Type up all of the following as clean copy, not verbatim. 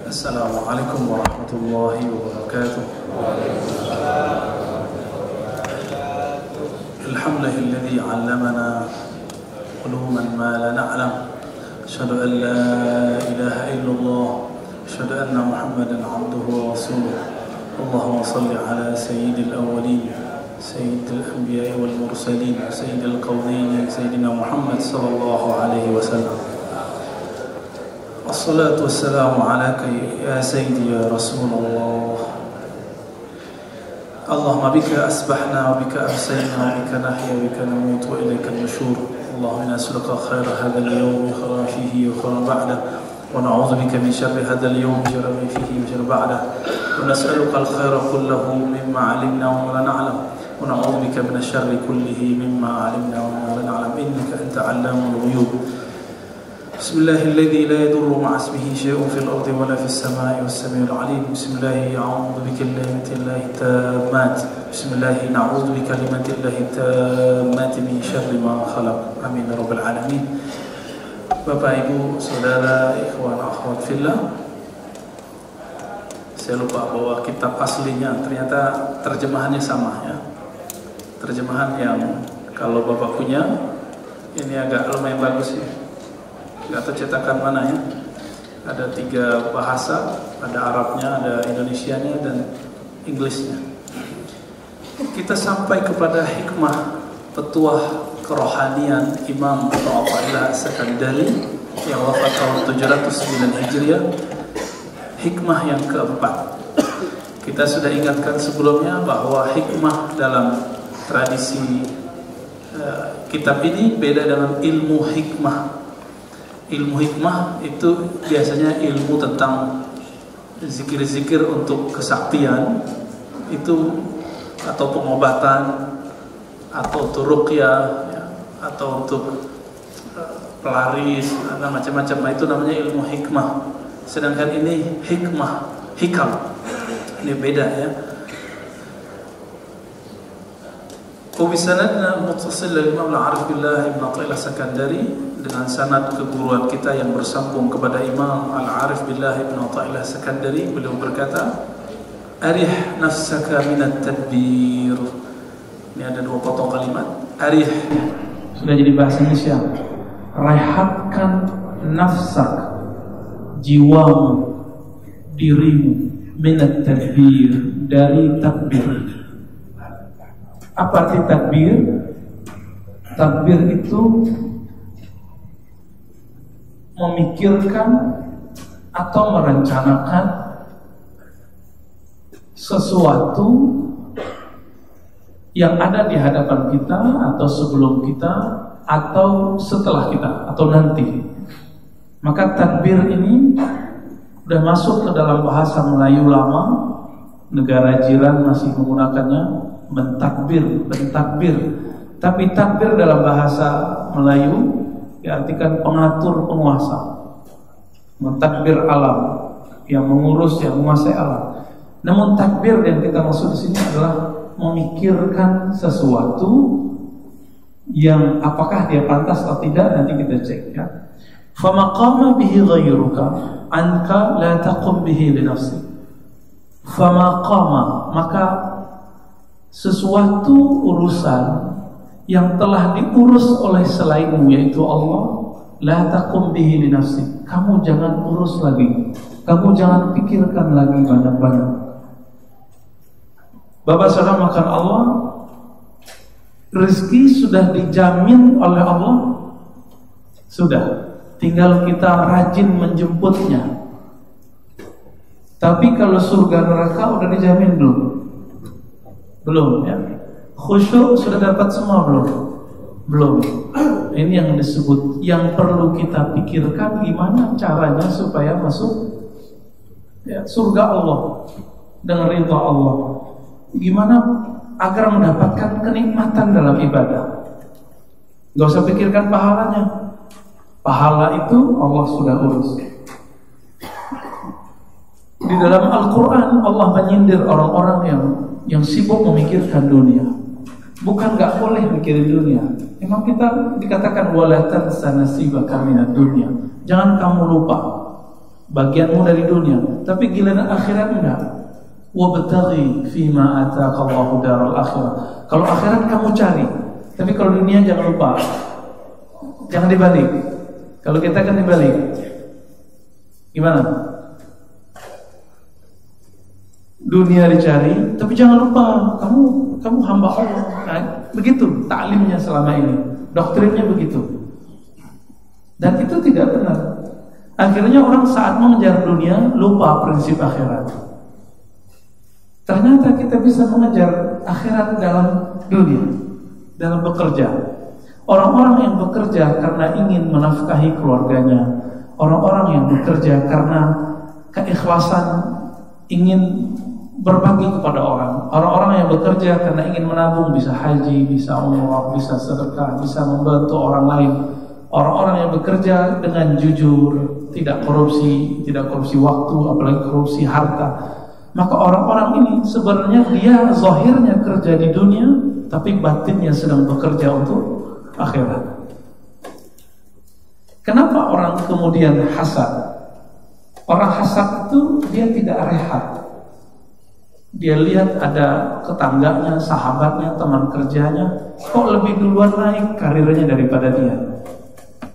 Assalamualaikum warahmatullahi wabarakatuh. Alhamdulillahilladzi 'allamana uluman ma la na'lam. Asyhadu an la ilaha illallah, asyhadu anna Muhammadan 'abduhu wa rasuluh. Allahumma shalli 'ala sayyidil awwalin, sayyidil anbiya'i wal mursalin, sayyidil qawmin, sayyidina Muhammad sallallahu alaihi wasallam. Assalatu wassalamu alaka ya sayyidi ya Rasulullah. Allahumma bika asbahna wa bika amsayna wa bika nahya wa bika namut wa ilayka an-nushur. Allahumma nas'aluka khayra hadha al-yawm wa khayra fihi wa khayra ba'dah, wa na'udzu bika min sharri hadha al-yawm wa sharri fihi wa sharri ba'dah, wa nas'aluka al-khayra kullahu mimma 'alimna wa ma la na'lam, wa na'udzu bika min asy-syarri kullihi mimma 'alimna wa ma la na'lam, innaka anta 'allamul ghuyub. Bismillahilladzi la yadurru ma'a ismihi syai'un fil ardi wa la fis samaa'i was samii'ul 'aliim. Bismillahi a'udzu bikalimatillahi tammat. Bismillahi na'udzu bikalimatillahi tammat min syarri ma khalaq. Amin ya rabbal alamin. Bapak, Ibu, saudara, ikhwan, akhwat fillah. Saya lupa bawa kitab aslinya, ternyata terjemahannya sama ya. Terjemahan yang kalau Bapak punya ini agak lumayan bagus ya. Gak tahu cetakan mana ya. Ada 3 bahasa, ada Arabnya, ada Indonesianya, dan Inggrisnya. Kita sampai kepada hikmah petuah kerohanian Imam Athaillah As-Sakandari yang wafat tahun 709 Hijriah. Hikmah yang keempat. Kita sudah ingatkan sebelumnya bahwa hikmah dalam tradisi kitab ini beda dengan ilmu hikmah. Ilmu hikmah itu biasanya ilmu tentang zikir-zikir untuk kesaktian itu, atau pengobatan, atau untuk ruqyah ya, atau untuk pelaris, macam-macam. Itu namanya ilmu hikmah. Sedangkan ini hikmah, hikam. Ini beda ya. Wabisanadna muttasil al-Imam al-Arif billah Ibn Athaillah As-Sakandari, dengan sanad keguruan kita yang bersambung kepada Imam Al-Arif billah Ibn Athaillah As-Sakandari. Beliau berkata, arih nafsaka minat tadbir. Ini ada 2 potong kalimat. Arih sudah jadi bahasa Indonesia. Rehatkan nafsak, jiwamu, dirimu, minat tadbir, dari takbir. Apa arti takbir? Takbir itu memikirkan atau merencanakan sesuatu yang ada di hadapan kita, atau sebelum kita, atau setelah kita, atau nanti. Maka takbir ini sudah masuk ke dalam bahasa Melayu lama. Negara jiran masih menggunakannya, mentakbir, bentakbir. Tapi takbir dalam bahasa Melayu diartikan pengatur, penguasa. Mentakbir alam, yang mengurus, yang menguasai alam. Namun takbir yang kita maksud di sini adalah memikirkan sesuatu yang apakah dia pantas atau tidak, nanti kita cek ya. Famaqama bihi ghayruka anka la taqum bihi li nafsi. Famaqama, maka sesuatu urusan yang telah diurus oleh selainmu, yaitu Allah, la taqum bihi li nafsi. Kamu jangan urus lagi, kamu jangan pikirkan lagi banyak-banyak. Bapak saudara makan Allah, rezeki sudah dijamin oleh Allah, sudah, tinggal kita rajin menjemputnya. Tapi kalau surga neraka udah dijamin belum? Belum ya. Khusyuk sudah dapat semua belum? Belum. Ini yang disebut, yang perlu kita pikirkan gimana caranya supaya masuk ya, surga Allah dengan ridha Allah. Gimana agar mendapatkan kenikmatan dalam ibadah. Gak usah pikirkan pahalanya. Pahala itu Allah sudah urus. Di dalam Al-Quran Allah menyindir orang-orang yang sibuk memikirkan dunia. Bukan gak boleh mikirin dunia. Memang kita dikatakan wala tansa nasibaka minad dunya. Jangan kamu lupa bagianmu dari dunia. Tapi giliran akhirat enggak. Wabtaghi fima ataqallahu daral akhirah. Kalau akhirat kamu cari, tapi kalau dunia jangan lupa. Jangan dibalik. Kalau kita kan dibalik. Gimana? Dunia dicari, tapi jangan lupa kamu hamba Allah. Nah, begitu taklimnya selama ini, doktrinnya begitu. Dan itu tidak benar. Akhirnya orang saat mengejar dunia lupa prinsip akhirat. Ternyata kita bisa mengejar akhirat dalam dunia, dalam bekerja. Orang-orang yang bekerja karena ingin menafkahi keluarganya, orang-orang yang bekerja karena keikhlasan ingin berbagi kepada orang, orang-orang yang bekerja karena ingin menabung, bisa haji, bisa umrah, bisa sedekah, bisa membantu orang lain, orang-orang yang bekerja dengan jujur, tidak korupsi waktu, apalagi korupsi harta. Maka orang-orang ini sebenarnya dia zahirnya kerja di dunia, tapi batinnya sedang bekerja untuk akhirat. Kenapa orang kemudian hasad? Orang hasad itu dia tidak rehat. Dia lihat ada tetangganya, sahabatnya, teman kerjanya, kok lebih duluan naik karirnya daripada dia.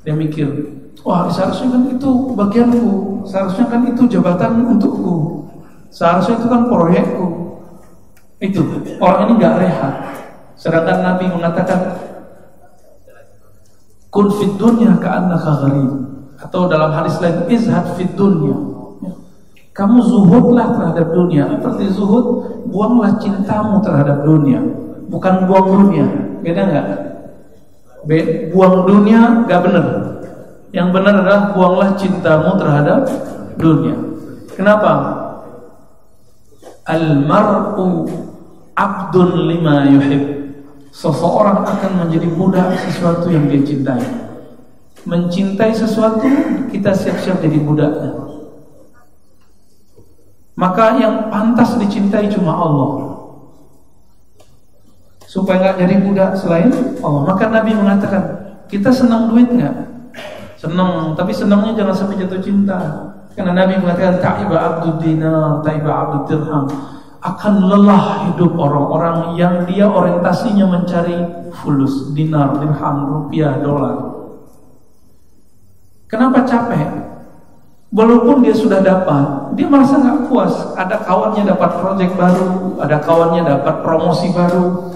Dia mikir, wah seharusnya kan itu bagianku, seharusnya kan itu jabatan untukku, seharusnya itu kan proyekku. Itu orang ini gak rehat. Sedangkan Nabi mengatakan, kun fid dunya ka'annaka gharib, atau dalam hadis lain, izhad fid dunya. Kamu zuhudlah terhadap dunia. Seperti zuhud, buanglah cintamu terhadap dunia, bukan buang dunia. Beda nggak? Buang dunia nggak benar. Yang benar adalah buanglah cintamu terhadap dunia. Kenapa? Al-mar'u abdun lima yuhib. Seseorang akan menjadi budak sesuatu yang dia cintai. Mencintai sesuatu, kita siap-siap jadi budaknya. Maka yang pantas dicintai cuma Allah. Supaya nggak jadi budak selain Allah. Maka Nabi mengatakan, kita senang duit nggak? Senang, tapi senangnya jangan sampai jatuh cinta. Karena Nabi mengatakan, ta'iba abdud dinar, ta'iba abdud dirham. Akan lelah hidup orang-orang yang dia orientasinya mencari fulus, dinar, dirham, rupiah, dolar. Kenapa capek? Walaupun dia sudah dapat, dia merasa nggak puas. Ada kawannya dapat proyek baru, ada kawannya dapat promosi baru.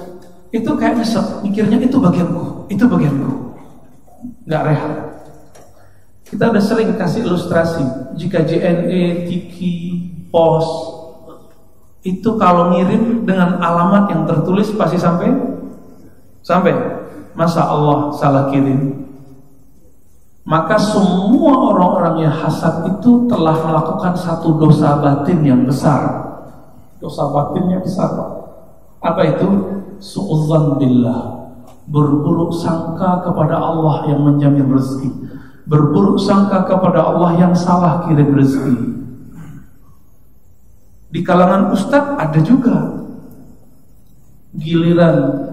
Itu kayak nyesek, mikirnya itu bagianku, nggak rehat. Kita udah sering kasih ilustrasi. Jika JNE, Tiki, Pos itu kalau ngirim dengan alamat yang tertulis pasti sampai. Masa Allah salah kirim? Maka semua orang-orang yang hasad itu telah melakukan satu dosa batin yang besar. Dosa batinnya besar. Apa itu? Su'udzan billah. Berburuk sangka kepada Allah yang menjamin rezeki. Berburuk sangka kepada Allah yang salah kirim rezeki. Di kalangan ustadz ada juga. Giliran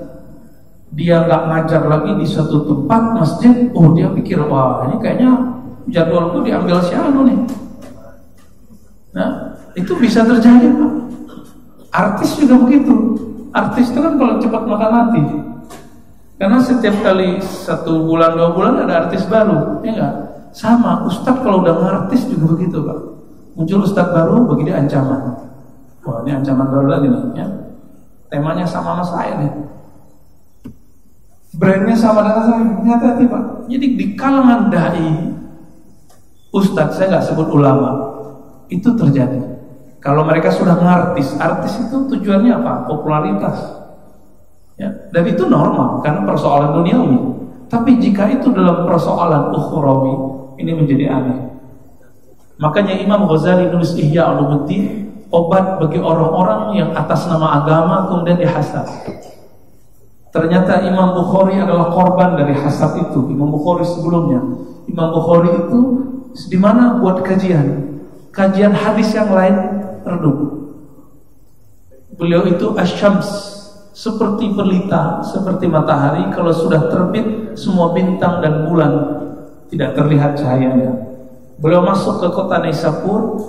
dia nggak ngajar lagi di suatu tempat masjid, dia pikir, wah ini kayaknya jadwalku diambil si anu nih. Nah, itu bisa terjadi, Pak. Artis juga begitu. Artis itu kan kalau cepat makan hati. Karena setiap kali 1 bulan 2 bulan ada artis baru, ya enggak? Sama, ustadz kalau udah ngartis juga begitu, Pak. Muncul ustadz baru, bagi dia ancaman. Wah, ini ancaman baru lagi nih, ya. Temanya sama saya nih. Brandnya sama dengan saya, hati-hati Pak. Jadi di kalangan dai, ustadz, saya nggak sebut ulama, itu terjadi. Kalau mereka sudah ngartis, artis itu tujuannya apa? Popularitas. Ya, dan itu normal karena persoalan duniawi. Tapi jika itu dalam persoalan ukhrawi, ini menjadi aneh. Makanya Imam Ghazali nulis Ihya Ulumuddin, obat bagi orang-orang yang atas nama agama kemudian dihasad. Ternyata Imam Bukhari adalah korban dari hasad itu. Imam Bukhari sebelumnya, Imam Bukhari itu di mana buat kajian hadis yang lain redup. Beliau itu asyams, seperti pelita, seperti matahari. Kalau sudah terbit, semua bintang dan bulan tidak terlihat cahayanya. Beliau masuk ke kota Naisapur,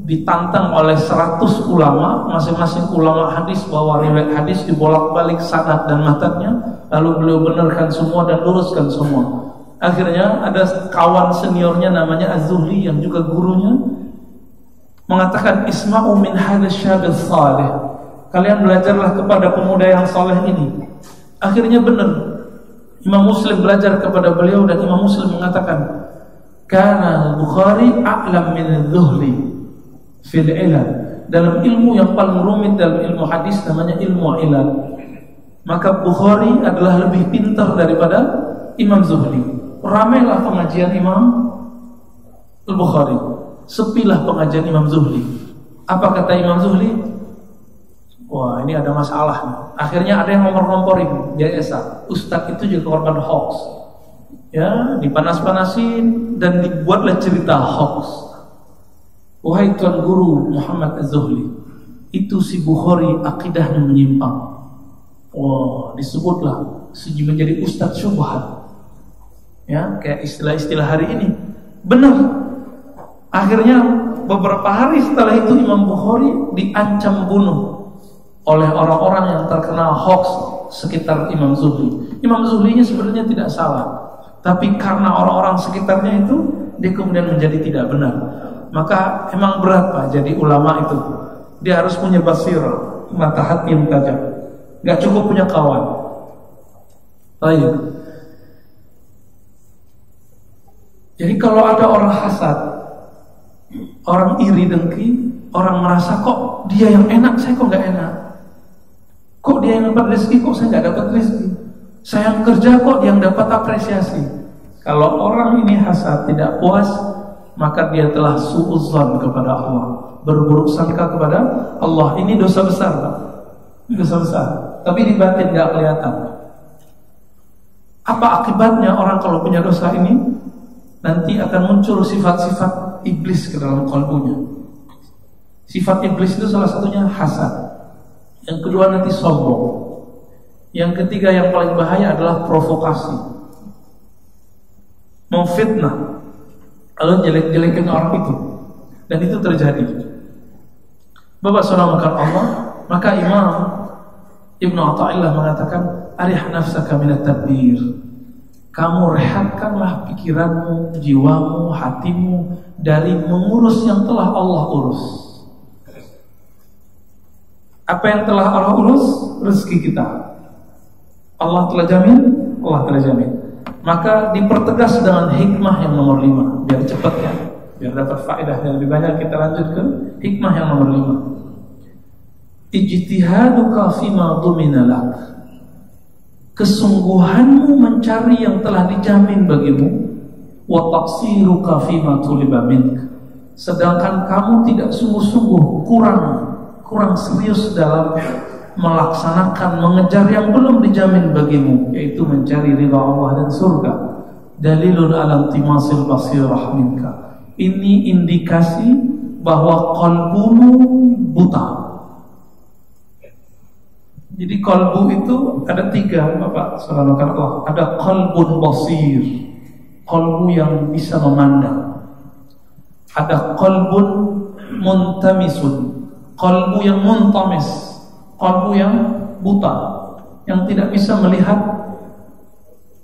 ditantang oleh 100 ulama, masing-masing ulama hadis bawa riwayat hadis, dibolak-balik sanad dan matanya, lalu beliau benarkan semua dan luruskan semua. Akhirnya ada kawan seniornya namanya Az-Zuhli yang juga gurunya mengatakan, isma'u min hadzal syabis salih, kalian belajarlah kepada pemuda yang saleh ini. Akhirnya benar, Imam Muslim belajar kepada beliau dan Imam Muslim mengatakan, kana Bukhari a'lam min Az-Zuhli fil ilal. Dalam ilmu yang paling rumit dalam ilmu hadis namanya ilmu ilal, maka Bukhari adalah lebih pintar daripada Imam Zuhli. Ramailah pengajian Imam Al-Bukhari, sepilah pengajian Imam Zuhli. Apa kata Imam Zuhli? Wah, ini ada masalah nih. Akhirnya ada yang ngompor-ngomporin, dia Ustadz itu juga korban hoax. Ya, dipanas-panasin dan dibuatlah cerita hoax. Wahai Tuan Guru Muhammad Az-Zuhli, itu si Bukhari akidahnya menyimpang. Wah, disebutlah menjadi Ustadz syubhat. Ya, kayak istilah-istilah hari ini. Benar. Akhirnya beberapa hari setelah itu Imam Bukhari diancam bunuh oleh orang-orang yang terkena hoax sekitar Imam Zuhli. Imam Zuhlinya sebenarnya tidak salah, tapi karena orang-orang sekitarnya itu, dia kemudian menjadi tidak benar. Maka emang berat Pak jadi ulama itu. Dia harus punya basirah, mata hati yang tajam. Gak cukup punya kawan. Baik. Jadi kalau ada orang hasad, orang iri dengki, orang merasa kok dia yang enak, saya kok gak enak. Kok dia yang dapat rezeki, kok saya gak dapat rezeki. Saya yang kerja, kok dia yang dapat apresiasi. Kalau orang ini hasad, tidak puas, maka dia telah suudzon kepada Allah, berburuk sangka kepada Allah. Ini dosa besar Pak. Dosa besar. Tapi di batin gak kelihatan. Apa akibatnya orang kalau punya dosa ini? Nanti akan muncul sifat-sifat iblis ke dalam kalbunya. Sifat iblis itu salah satunya hasad. Yang kedua nanti sombong. Yang ketiga yang paling bahaya adalah provokasi, memfitnah, lalu jelek-jelekin orang itu. Dan itu terjadi. Bapak saudara makan Allah, maka Imam Ibnu Athaillah mengatakan, arih nafsaka minat tadbir. Kamu rehatkanlah pikiranmu, jiwamu, hatimu dari mengurus yang telah Allah urus. Apa yang telah Allah urus? Rezeki kita. Allah telah jamin, Allah telah jamin. Maka dipertegas dengan hikmah yang nomor 5, biar cepat ya, biar dapat faedah yang lebih banyak. Kita lanjut ke hikmah yang nomor 5. Ijtihaduka fima dumina lak. Kesungguhanmu mencari yang telah dijamin bagimu, wa taqsiruka fima tuliba mink. Sedangkan kamu tidak sungguh-sungguh, kurang serius dalam melaksanakan, mengejar yang belum dijamin bagimu, yaitu mencari ridha Allah dan surga. Dalilun ala timasil basirah minka. Ini indikasi bahwa qalbumu buta. Jadi qalbu itu ada 3 Bapak saudara Allah. Ada qalbun basir, qalbu yang bisa memandang. Ada qalbun muntamisun, qalbu yang muntamis, qalbu yang buta, yang tidak bisa melihat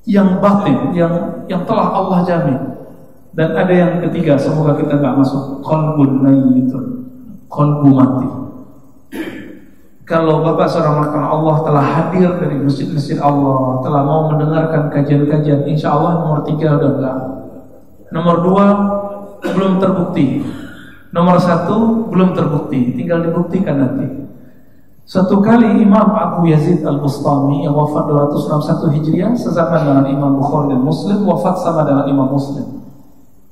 yang batin, yang telah Allah jamin. Dan ada yang ketiga, semoga kita gak masuk, qalbun mayyitun, qalbu mati. Kalau Bapak saudara makan Allah telah hadir dari masjid-masjid Allah, telah mau mendengarkan kajian-kajian, insya Allah nomor 3 udah enggak. Nomor 2 belum terbukti. Nomor 1 belum terbukti, tinggal dibuktikan nanti. Suatu kali Imam Abu Yazid Al-Bustami yang wafat 261 Hijriah, sezaman dengan Imam Bukhari dan Muslim, wafat sama dengan Imam Muslim.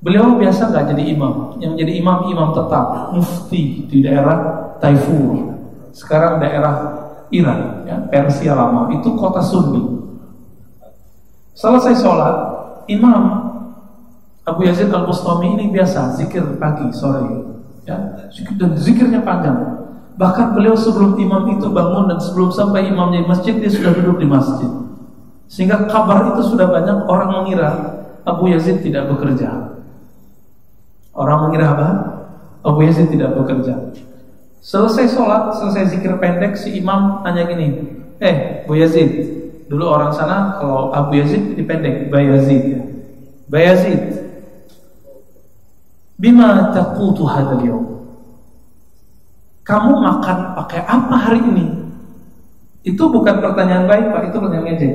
Beliau biasa nggak jadi imam, yang menjadi imam tetap, mufti di daerah Taifur. Sekarang daerah Iran, ya, Persia lama, itu kota Sunni. Selesai sholat, Imam Abu Yazid Al-Bustami ini biasa zikir pagi, sore, ya, dan zikirnya panjang. Bahkan beliau sebelum imam itu bangun dan sebelum sampai imamnya di masjid, dia sudah duduk di masjid. Sehingga kabar itu sudah banyak orang mengira Abu Yazid tidak bekerja. Orang mengira apa? Abu Yazid tidak bekerja. Selesai sholat, selesai zikir pendek, si imam nanya gini, Bu Yazid, dulu orang sana kalau Abu Yazid dipendek, Bayazid ya. Bayazid, bima taqutu hadzal yawm? Kamu makan pakai apa hari ini? Itu bukan pertanyaan baik, Pak, itu pertanyaan ngejek.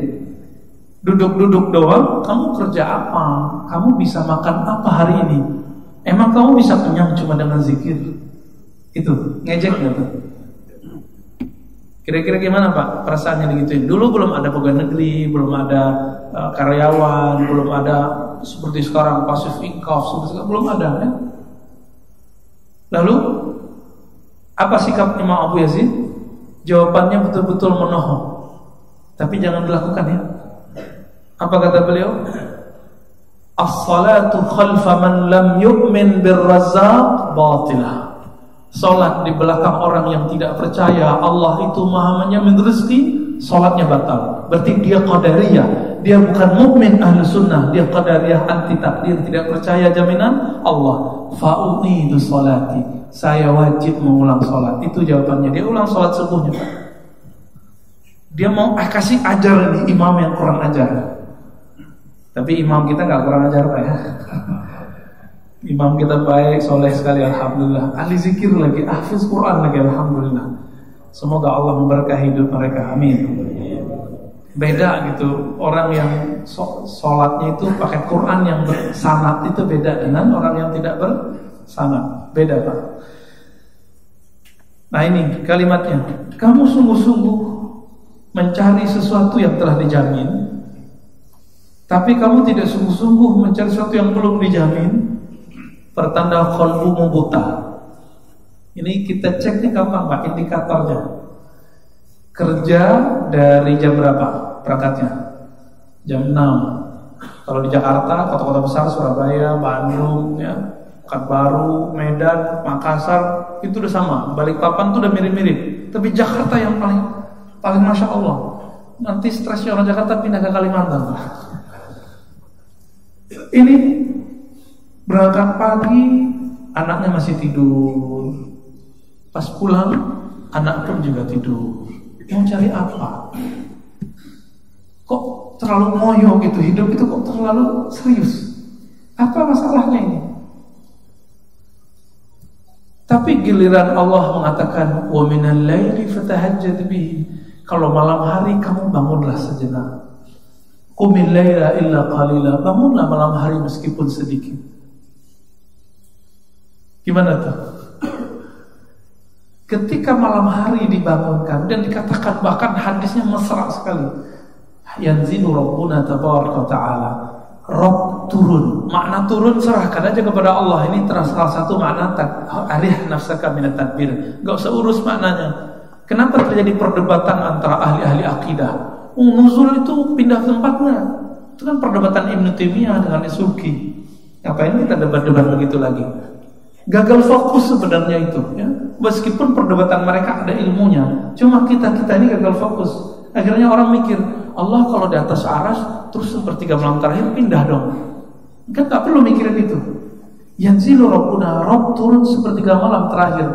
Duduk-duduk doang, kamu kerja apa? Kamu bisa makan apa hari ini? Emang kamu bisa kenyang cuma dengan zikir? Itu ngejek gitu. Kira-kira gimana, Pak, perasaannya digituin? Dulu belum ada pegawai negeri, belum ada karyawan, belum ada seperti sekarang passive income, belum ada ya? Lalu apa sikap Imam Abu Yazid? Jawabannya betul-betul menohok, tapi jangan dilakukan ya. Apa kata beliau? As-salatu khalfa man lam yu'min bir-razzaq batilah. Salat di belakang orang yang tidak percaya Allah itu Maha menjamin rezeki, salatnya batal. Berarti dia qadariyah, dia bukan mukmin ahli sunnah, dia qadariyah anti takdir, tidak percaya jaminan Allah. Fa'u'idu salati, saya wajib mengulang salat. Itu jawabannya. Dia ulang salat subuhnya. Dia mau kasih ajar nih imam yang kurang ajar. Tapi imam kita nggak kurang ajar, Pak ya. Imam kita baik, soleh sekali, alhamdulillah. Ahli zikir lagi, hafiz Quran lagi, alhamdulillah. Semoga Allah memberkahi hidup mereka, amin. Beda gitu, orang yang sholatnya itu pakai Quran yang bersanad itu beda dengan orang yang tidak bersanad, beda, Pak. Nah ini kalimatnya, kamu sungguh-sungguh mencari sesuatu yang telah dijamin, tapi kamu tidak sungguh-sungguh mencari sesuatu yang belum dijamin. Pertanda qalbumu buta. Ini kita cek nih kapan, Pak, indikatornya. Kerja dari jam berapa berangkatnya? Jam 6. Kalau di Jakarta, kota-kota besar, Surabaya, Bandung, ya, Pekanbaru, Medan, Makassar, itu udah sama. Balikpapan tuh udah mirip-mirip. Tapi Jakarta yang paling Masya Allah. Nanti stresnya orang Jakarta pindah ke Kalimantan. Ini berangkat pagi, anaknya masih tidur. Pas pulang, anak pun juga tidur. Mau cari apa? Kok terlalu ngoyo gitu, hidup itu kok terlalu serius? Apa masalahnya ini? Tapi giliran Allah mengatakan wa minal laili fatahajjad bihi. Kalau malam hari kamu bangunlah sejenak. Qumil laila illa qalila. Bangunlah malam hari meskipun sedikit. Gimana tuh? Ketika malam hari dibangunkan dan dikatakan, bahkan hadisnya mesra sekali. Yanzilu Rabbuna tabaraka ta'ala. Rabb turun. Makna turun serahkan aja kepada Allah. Ini salah satu makna arih nafsaka minat tadbir. Gak usah urus maknanya. Kenapa terjadi perdebatan antara ahli-ahli akidah? Nuzul itu pindah tempatnya. Itu kan perdebatan Ibnu Taimiyah dengan As-Subki. Ngapain kita debat-debat begitu lagi? Gagal fokus sebenarnya itu ya. Meskipun perdebatan mereka ada ilmunya, cuma kita ini gagal fokus. Akhirnya orang mikir, Allah kalau di atas arsy terus sepertiga malam terakhir pindah dong. Kan gak perlu mikirin itu. Yanzilu Rabbuna, Rabb turun sepertiga malam terakhir.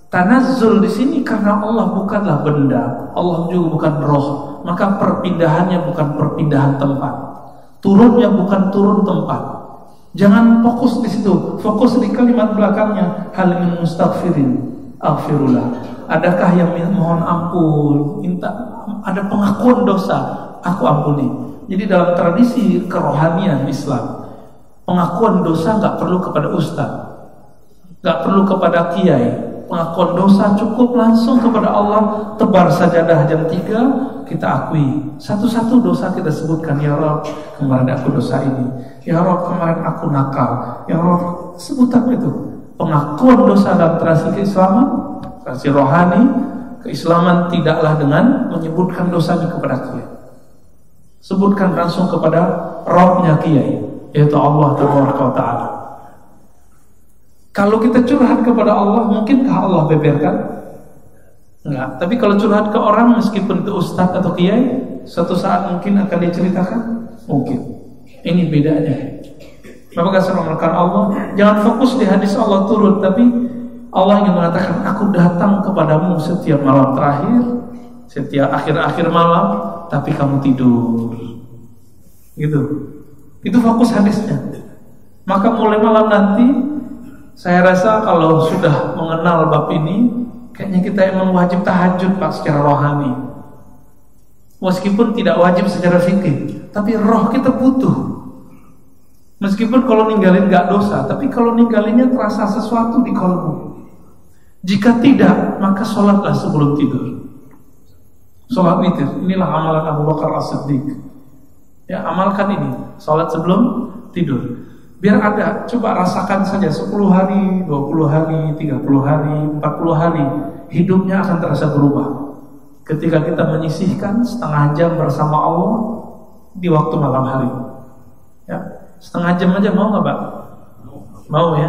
Tanazzul di sini karena Allah bukanlah benda, Allah juga bukan roh, maka perpindahannya bukan perpindahan tempat, turunnya bukan turun tempat. Jangan fokus di situ, fokus di kalimat belakangnya. Hal min mustaghfirin, aghfirullah. Adakah yang mohon ampun, minta ada pengakuan dosa, aku ampuni. Jadi dalam tradisi kerohanian Islam, pengakuan dosa nggak perlu kepada ustaz, nggak perlu kepada kiai. Pengakuan dosa cukup langsung kepada Allah. Tebar sajadah jam 3, kita akui satu-satu dosa, kita sebutkan, ya Rabb, kemarin aku dosa ini, ya Rabb, kemarin aku nakal, ya Rabb, sebutan itu. Pengakuan dosa dalam tradisi keislaman, tradisi rohani keislaman tidaklah dengan menyebutkan dosanya kepada kiai. Sebutkan langsung kepada Rabbnya kiai, yaitu Allah Ta'ala. Kalau kita curhat kepada Allah, mungkinkah Allah beberkan? Enggak. Tapi kalau curhat ke orang, meskipun ke ustaz atau kiai, suatu saat mungkin akan diceritakan. Mungkin. Ini bedanya. Maka kasih Allah, jangan fokus di hadis Allah turun, tapi Allah ingin mengatakan, aku datang kepadamu setiap malam terakhir, setiap akhir-akhir malam, tapi kamu tidur. Gitu. Itu fokus hadisnya. Maka mulai malam nanti, saya rasa kalau sudah mengenal bab ini, kayaknya kita emang wajib tahajud Pak secara rohani. Meskipun tidak wajib secara fikih, tapi roh kita butuh. Meskipun kalau ninggalin gak dosa, tapi kalau ninggalinnya terasa sesuatu di kalbu. Jika tidak, maka sholatlah sebelum tidur. Sholat witir, inilah amalan Abu Bakar As-Siddiq. Ya, amalkan ini, sholat sebelum tidur. Biar ada, coba rasakan saja 10 hari, 20 hari, 30 hari, 40 hari, hidupnya akan terasa berubah. Ketika kita menyisihkan setengah jam bersama Allah di waktu malam hari. Ya, setengah jam aja mau nggak Pak? Mau ya.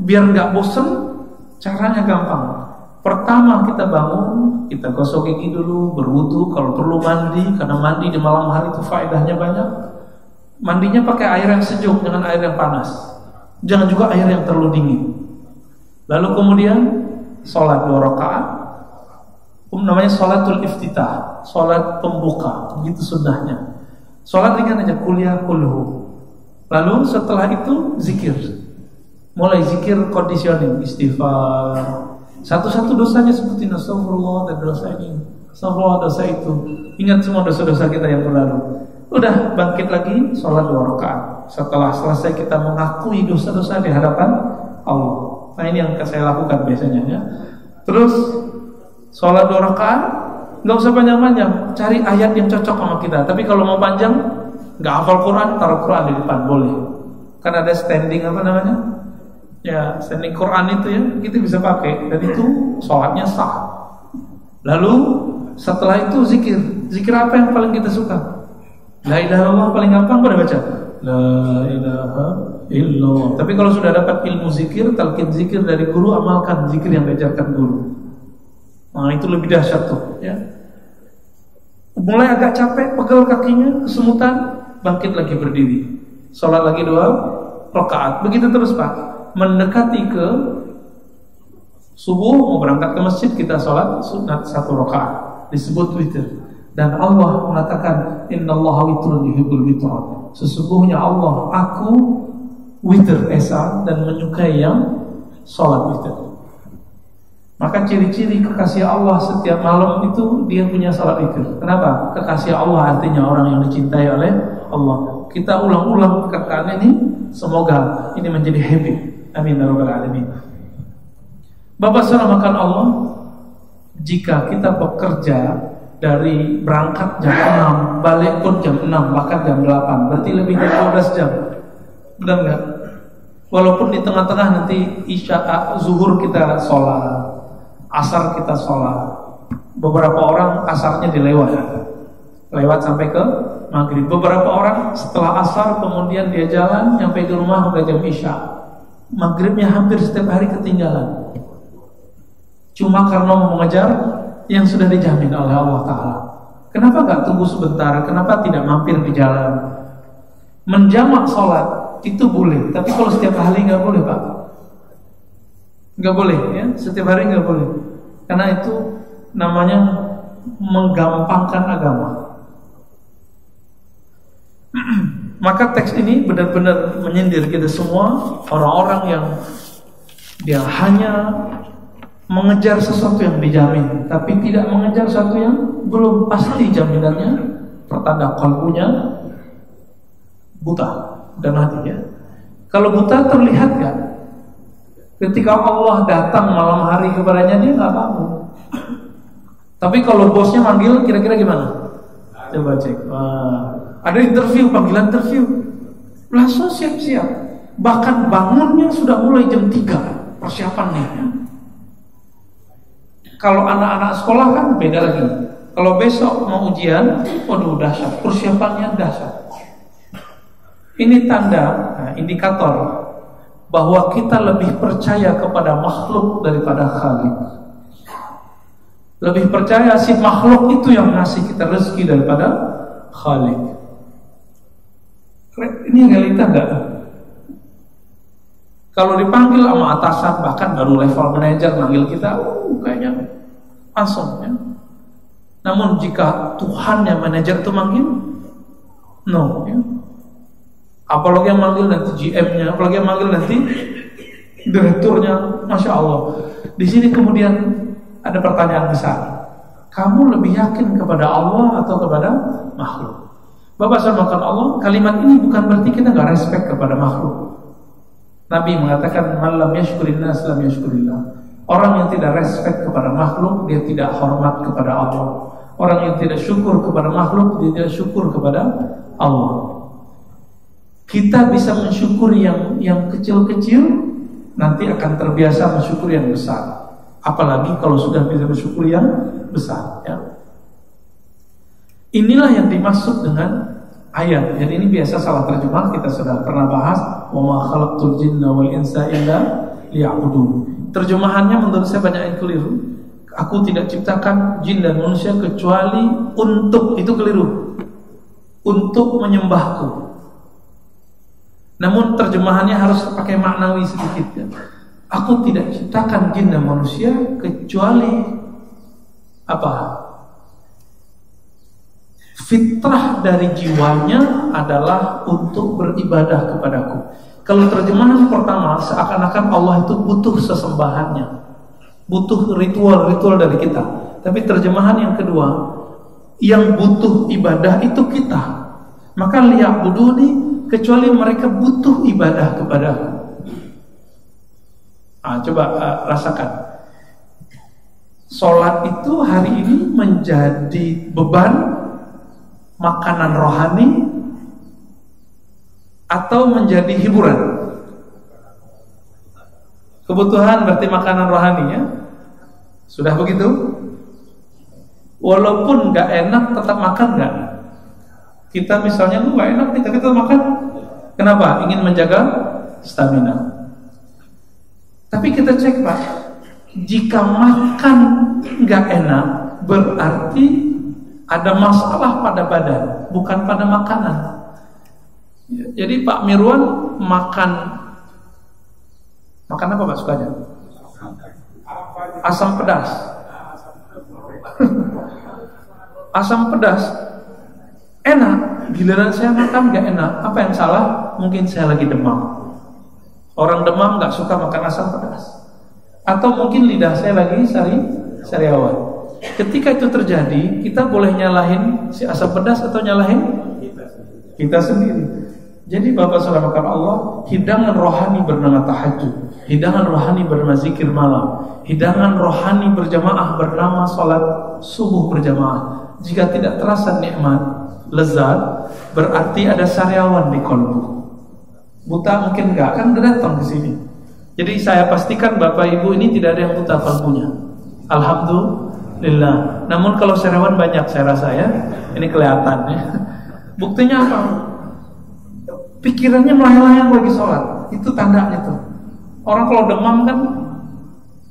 Biar nggak bosen, caranya gampang. Pertama kita bangun, kita gosok gigi dulu, berwudu, kalau perlu mandi, karena mandi di malam hari itu faedahnya banyak. Mandinya pakai air yang sejuk, jangan air yang panas. Jangan juga air yang terlalu dingin. Lalu kemudian sholat 2 rakaat. Namanya sholatul iftitah, sholat pembuka, begitu sunnahnya. Sholat ringan aja, kuliah kulhu. Lalu setelah itu zikir. Mulai zikir conditioning, istighfar. Satu-satu dosanya sebutin, astagfirullah dan dosa ini, astagfirullah dosa itu. Ingat semua dosa-dosa kita yang berlalu. Udah bangkit lagi, sholat 2 rakaat. Setelah selesai kita mengakui dosa-dosa di hadapan Allah. Nah ini yang saya lakukan biasanya ya. Terus sholat 2 rakaat, nggak usah panjang-panjang, cari ayat yang cocok sama kita. Tapi kalau mau panjang, nggak hafal Quran, taruh Quran di depan boleh. Kan ada standing apa namanya? Ya, standing Quran itu ya, kita bisa pakai dan itu sholatnya sah. Lalu setelah itu zikir. Zikir apa yang paling kita suka? La ilaha illallah paling gampang pada baca. La ilaha illallah. Tapi kalau sudah dapat ilmu zikir, talqin zikir dari guru, amalkan zikir yang diajarkan guru. Nah itu lebih dahsyat tuh ya. Mulai agak capek, pegel kakinya, kesemutan, bangkit lagi berdiri. Sholat lagi 2 rakaat. Begitu terus Pak. Mendekati ke subuh, mau berangkat ke masjid, kita sholat sunat 1 rakaat. Disebut witir. Dan Allah mengatakan, innallaha witrun yuhibbul witr. Sesungguhnya Allah, aku witir esa dan menyukai yang sholat witir. Maka ciri-ciri kekasih Allah setiap malam itu dia punya salat witir. Kenapa? Kekasih Allah artinya orang yang dicintai oleh Allah. Kita ulang-ulang perkataan ini, semoga ini menjadi habit. Amin ya rabbal alamin. Bapak saudara Allah, jika kita bekerja dari berangkat jam 6, balik pun jam 6, bahkan jam 8, berarti lebih dari 12 jam. Benar enggak? Walaupun di tengah-tengah nanti isya, zuhur kita sholat, asar kita sholat. Beberapa orang asarnya lewat sampai ke maghrib. Beberapa orang setelah asar kemudian dia jalan sampai di rumah udah jam isya. Maghribnya hampir setiap hari ketinggalan. Cuma karena mau mengejar yang sudah dijamin oleh Allah Ta'ala. Kenapa gak tunggu sebentar? Kenapa tidak mampir di jalan? Menjamak sholat itu boleh, tapi kalau setiap hari gak boleh Pak. Gak boleh ya, setiap hari gak boleh. Karena itu namanya menggampangkan agama. Maka teks ini benar-benar menyindir kita semua, orang-orang yang dia hanya mengejar sesuatu yang dijamin, tapi tidak mengejar sesuatu yang belum pasti jaminannya. Pertanda kalbunya buta dan hati ya. Kalau buta terlihat gak? Ketika Allah datang malam hari kepadanya, dia gak bangun. Tapi kalau bosnya manggil, kira-kira gimana? Coba cek. Ada interview, panggilan interview, langsung siap-siap. Bahkan bangunnya sudah mulai jam 3 persiapannya. Kalau anak-anak sekolah kan beda lagi. Kalau besok mau ujian, waduh dahsyat, persiapannya dahsyat. Ini tanda, indikator bahwa kita lebih percaya kepada makhluk daripada Khalik. Lebih percaya si makhluk itu yang ngasih kita rezeki daripada Khalik. Ini realita enggak? Kalau dipanggil sama atasan, bahkan baru level manajer manggil kita, kayaknya langsung ya. Namun jika Tuhan yang manajer itu manggil, no ya. Apalagi yang manggil nanti GM-nya, apalagi yang manggil nanti direkturnya, Masya Allah. Di sini kemudian ada pertanyaan besar. Kamu lebih yakin kepada Allah atau kepada makhluk? Bapak saudara Allah, kalimat ini bukan berarti kita nggak respect kepada makhluk. Nabi mengatakan, "Malam yashkurin nas lam yashkurillah." Orang yang tidak respect kepada makhluk, dia tidak hormat kepada Allah. Orang yang tidak syukur kepada makhluk, dia tidak syukur kepada Allah. Kita bisa mensyukuri yang kecil-kecil, nanti akan terbiasa mensyukuri yang besar. Apalagi kalau sudah bisa bersyukur yang besar ya. Inilah yang dimaksud dengan ayat. Jadi ini biasa salah terjemah, kita sudah pernah bahas, wa ma khalaqtul jinna wal insa illa liya'budun. Terjemahannya menurut saya banyak yang keliru. Aku tidak ciptakan jin dan manusia kecuali untuk, itu keliru, untuk menyembahku. Namun terjemahannya harus pakai maknawi sedikit ya. Aku tidak ciptakan jin dan manusia kecuali apa? Fitrah dari jiwanya adalah untuk beribadah kepadaku. Kalau terjemahan pertama seakan-akan Allah itu butuh sesembahannya, butuh ritual-ritual dari kita. Tapi terjemahan yang kedua, yang butuh ibadah itu kita. Maka liya'buduni, kecuali mereka butuh ibadah kepadaku. Coba rasakan. Sholat itu hari ini menjadi beban, makanan rohani, atau menjadi hiburan? Kebutuhan berarti makanan rohani ya. Sudah begitu? Walaupun gak enak tetap makan gak? Kita misalnya gak enak kita tetap makan. Kenapa? Ingin menjaga stamina. Tapi kita cek Pak, jika makan gak enak berarti ada masalah pada badan, bukan pada makanan. Jadi Pak Mirwan makan apa Pak sukanya? Asam pedas. Asam pedas enak, giliran saya makan gak enak. Apa yang salah? Mungkin saya lagi demam. Orang demam gak suka makan asam pedas. Atau mungkin lidah saya lagi sariawan. Ketika itu terjadi, kita boleh nyalahin si asam pedas atau nyalahin kita sendiri. Jadi Bapak saudara Allah, hidangan rohani bernama tahajud, hidangan rohani bernama zikir malam, hidangan rohani berjamaah bernama salat subuh berjamaah. Jika tidak terasa nikmat, lezat, berarti ada sariawan di kolbu. Buta mungkin enggak, kan udah datang ke sini. Jadi saya pastikan Bapak Ibu ini tidak ada yang buta kolbunya. Alhamdulillah. Namun kalau sariawan banyak saya rasa ya. Ini kelihatan ya. Buktinya apa? Pikirannya melayang-layang lagi sholat. Itu tandanya tuh. Orang kalau demam kan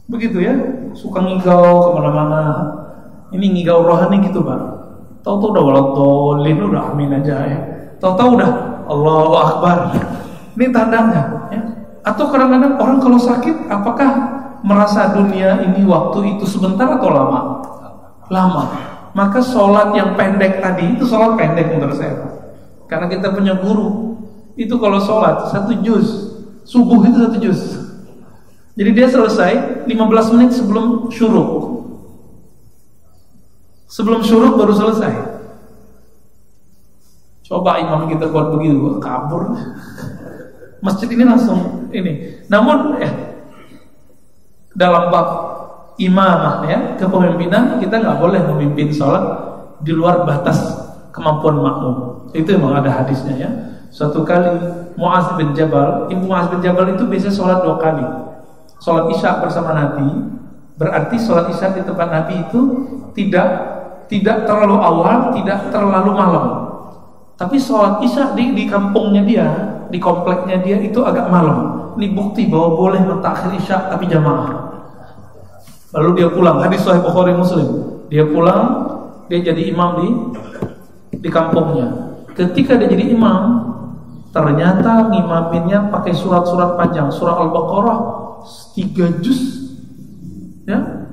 begitu ya, suka ngigau kemana-mana. Ini ngigau rohani gitu Pak. Tahu-tahu udah waladhdallin, udah amin aja ya. Tahu-tahu udah Allahu Akbar. Ini tandanya ya. Atau kadang-kadang orang kalau sakit, apakah merasa dunia ini waktu itu sebentar atau lama? Lama. Maka sholat yang pendek tadi itu sholat pendek menurut saya Pak. Karena kita punya guru. Itu kalau sholat 1 juz, subuh itu 1 juz. Jadi dia selesai 15 menit sebelum syuruk. Sebelum syuruk baru selesai. Coba imam kita buat begitu, kabur. Masjid ini langsung ini. Namun dalam bab imamah ya, kepemimpinan, kita nggak boleh memimpin sholat di luar batas kemampuan makmum. Itu memang ada hadisnya ya. Suatu kali Mu'adz bin Jabal, Ibu Mu'adz bin Jabal itu biasa sholat 2 kali. Sholat isya bersama Nabi. Berarti sholat isya di tempat Nabi itu tidak terlalu awal, tidak terlalu malam. Tapi sholat isya di kampungnya dia, di kompleknya dia itu agak malam. Ini bukti bahwa boleh mentakhir isya tapi jamaah. Lalu dia pulang, hadis Sahih Bukhari Muslim. Dia pulang, dia jadi imam di kampungnya. Ketika dia jadi imam, Ternyata ngimaminnya pakai surat-surat panjang, surah Al-Baqarah 3 juz, ya,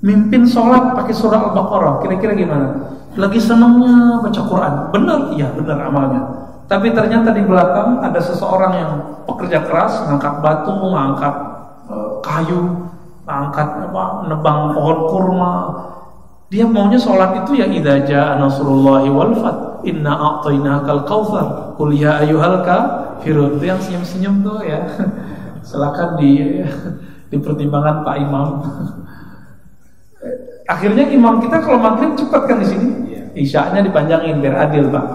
mimpin sholat pakai surah Al-Baqarah. Kira-kira gimana? Lagi senangnya baca Quran, benar, iya benar amalnya. Tapi ternyata di belakang ada seseorang yang pekerja keras, ngangkat batu, ngangkat kayu, ngangkat nebang pohon kurma. Dia maunya sholat itu ya idza jaa nasrullahi wal fath inna a'tainakal kautsar qul ya ayyuhal kafirun. Itu yang senyum-senyum tuh ya. Silakan di pertimbangan Pak Imam. Akhirnya imam kita kalau maghrib cepat kan di sini. Isya'nya dipanjangin biar adil, Pak.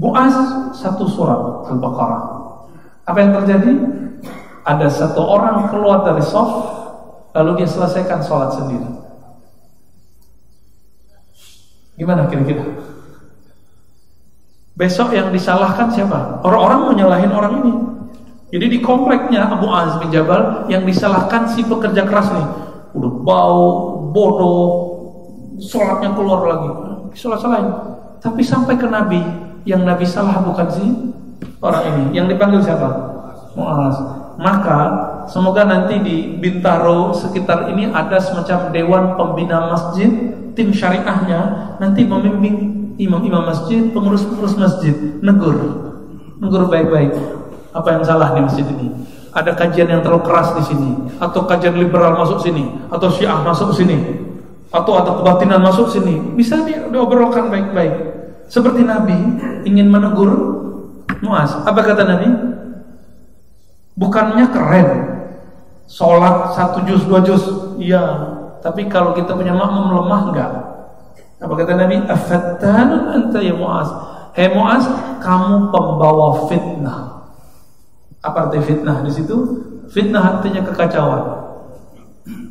Mu'az 1 surat Al-Baqarah. Apa yang terjadi? Ada 1 orang keluar dari shaf, lalu dia selesaikan sholat sendiri. Gimana kira-kira? Besok yang disalahkan siapa? Orang-orang mau nyalahin orang ini. Jadi di kompleknya Abu Mu'az bin Jabal yang disalahkan si pekerja keras nih. Udah bau, bodoh, sholatnya keluar lagi. Salah-salahin. Tapi sampai ke Nabi, yang Nabi salah bukan si orang ini. Yang dipanggil siapa? Mu'az. Maka semoga nanti di Bintaro sekitar ini ada semacam dewan pembina masjid, tim syariahnya nanti membimbing imam-imam masjid, pengurus-pengurus masjid, negur baik-baik. Apa yang salah di masjid ini? Ada kajian yang terlalu keras di sini, atau kajian liberal masuk sini, atau Syiah masuk sini, atau ada kebatinan masuk sini. Bisa diobrolkan baik-baik. Seperti Nabi ingin menegur Mu'az. Apa kata Nabi? Bukannya keren sholat 1 juz 2 juz, iya, tapi kalau kita punya makmum lemah enggak? Apa kata Nabi? Afattanun anta ya Mu'az. Hei Mu'az, kamu pembawa fitnah. Apa arti fitnah di situ? Fitnah artinya kekacauan.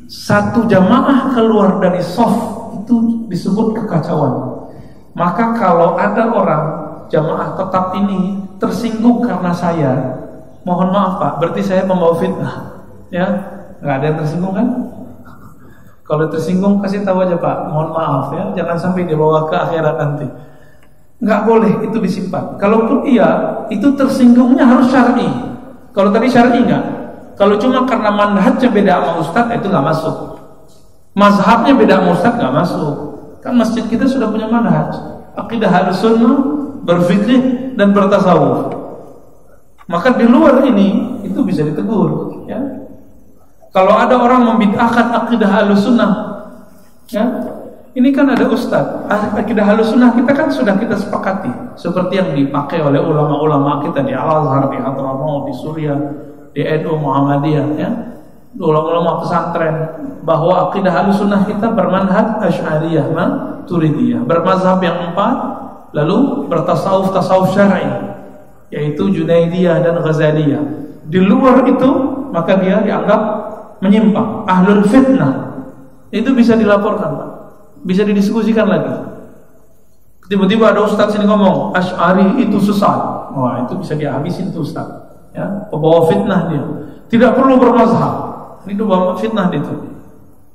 1 jamaah keluar dari shaf itu disebut kekacauan. Maka kalau ada orang jamaah tetap ini tersinggung karena saya, mohon maaf Pak, berarti saya membawa fitnah. Ya, nggak ada yang tersinggung kan? Kalau tersinggung kasih tahu aja Pak, mohon maaf ya, jangan sampai dibawa ke akhirat nanti. Nggak boleh itu disimpan. Kalaupun iya, itu tersinggungnya harus syar'i. Kalau tadi syar'i nggak. Kalau cuma karena manhajnya beda sama ustadz, itu nggak masuk. Mazhabnya beda sama ustadz, nggak masuk. Kan masjid kita sudah punya manhaj, akidah Ahlussunnah, berfikih dan bertasawuf. Maka di luar ini itu bisa ditegur, ya. Kalau ada orang membid'ahkan akidah Ahlussunnah, ya, ini kan ada ustaz. Akidah Ahlussunnah kita kan sudah kita sepakati, seperti yang dipakai oleh ulama-ulama kita di Al-Azhar, di Hadramaut, di Suriah, di NU Muhammadiyah, ya. Ulama-ulama pesantren, bahwa akidah Ahlussunnah kita bermanhaj Asy'ariyah, Maturidiyah, bermazhab yang 4, lalu bertasawuf syar'i, yaitu Junaidiyah dan Ghazaliyah. Di luar itu maka dia dianggap menyimpang, ahlul fitnah. Itu bisa dilaporkan Pak, bisa didiskusikan lagi. Tiba-tiba ada ustaz sini ngomong Asy'ari itu sesat, wah itu bisa dihabisin tuh ustaz, ya, pembawa fitnah dia. Tidak perlu bermazhab, itu bawa fitnah itu.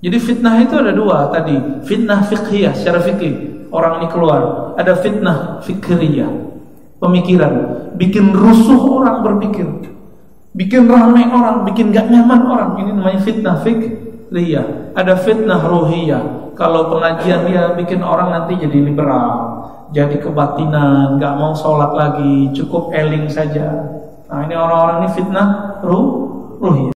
Jadi fitnah itu ada 2 tadi, fitnah fiqhiyah secara fikih, orang ini keluar. Ada fitnah fikriyah, pemikiran, bikin rusuh orang berpikir, bikin ramai orang, bikin gak nyaman orang. Ini namanya fitnah fikriyah. Ada fitnah ruhiyah, kalau pengajian dia bikin orang nanti jadi liberal, jadi kebatinan, gak mau sholat lagi, cukup eling saja. Nah ini orang-orang ini fitnah ruhiyah.